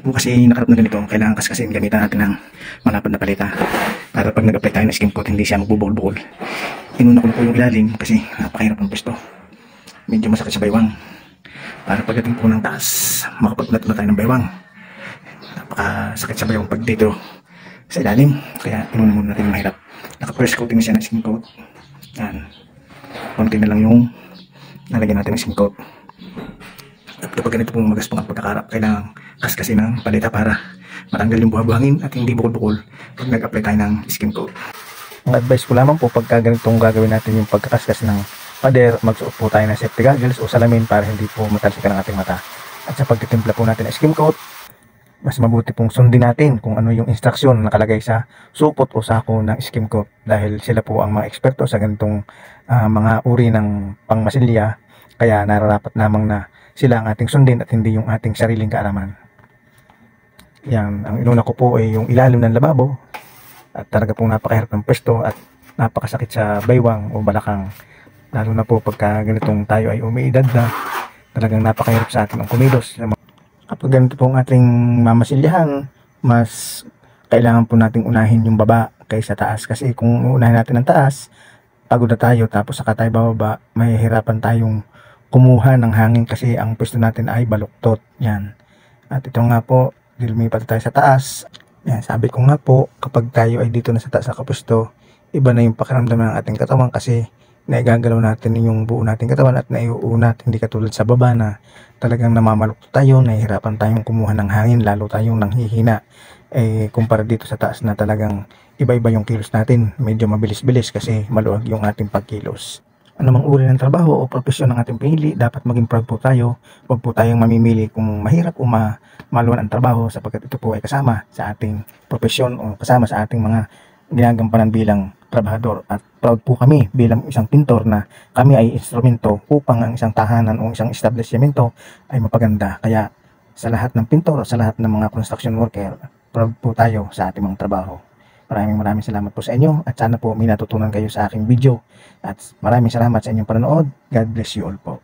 po kasi nakarap na ganito, kailangan kasi gamitan natin ng malapad na paleta para pag nag-apply tayo ng skim coat hindi siya magbubukol-bukol. Inuna ko na po yung ilalim kasi napakahirap ng pwesto, medyo masakit sa baywang. Para pagdating po ng taas makapagpulat na tayo ng baywang, napakasakit sa baywang pag dito sa ilalim, kaya inuna muna natin mahirap. Naka first coating siya ng skim coat. Yan, konti na lang yung nalagyan natin ng skim coat. At kapag ganito pong magaspang ang pagkakarap, kailangan kasi ng paleta para matanggal yung buhangin at hindi bukol-bukol pag nag-apply tayo ng skim coat. Ang advice ko lamang po pagka ganitong gagawin natin yung pagkakaskas ng pader, magsuot po tayo ng safety goggles o salamin para hindi po matalsikan ang ating mata. At sa pagtitimpla po natin ng skim coat, mas mabuti pong sundin natin kung ano yung instruksyon nakalagay sa supot o sako ng skim coat dahil sila po ang mga eksperto sa ganitong mga uri ng pangmasilya, kaya nararapat lamang na sila ang ating sundin at hindi yung ating sariling kaalaman. Yan, ang inuna ko po ay yung ilalim ng lababo at talaga pong napakahirap ng pwesto at napakasakit sa baywang o balakang, lalo na po pagka ganitong tayo ay umiidad na, talagang napakahirap sa atin ang kumilos. Kapag ganito po ang ating mamasilyahan, mas kailangan po nating unahin yung baba kaysa taas, kasi kung unahin natin ang taas, pagod na tayo tapos saka tayo bababa, mahihirapan tayong kumuha ng hangin kasi ang pwesto natin ay baluktot. Yan. At ito nga po, lumipat tayo sa taas. Yan, sabi ko nga po, kapag tayo ay dito na sa taas sa kapwesto, iba na yung pakiramdam ng ating katawan kasi naigagalaw natin yung buo nating katawan at naiuunat, hindi katulad sa baba na talagang namamaluktot tayo, nahihirapan tayong kumuha ng hangin, lalo tayong nanghihina. Kumpara dito sa taas na talagang iba-iba yung kilos natin, medyo mabilis-bilis kasi maluwag yung ating pagkilos. Anumang uri ng trabaho o profesyon ng ating pinili, dapat maging proud po tayo. Huwag po tayong mamimili kung mahirap o maluwan ang trabaho, sapagkat ito po ay kasama sa ating profesyon o kasama sa ating mga ginagampanan bilang trabahador. At proud po kami bilang isang pintor na kami ay instrumento upang ang isang tahanan o isang establishmento ay mapaganda. Kaya sa lahat ng pintor o sa lahat ng mga construction worker, proud po tayo sa ating mga trabaho. Maraming salamat po sa inyo at sana po may natutunan kayo sa aking video. At maraming salamat sa inyong panonood. God bless you all po.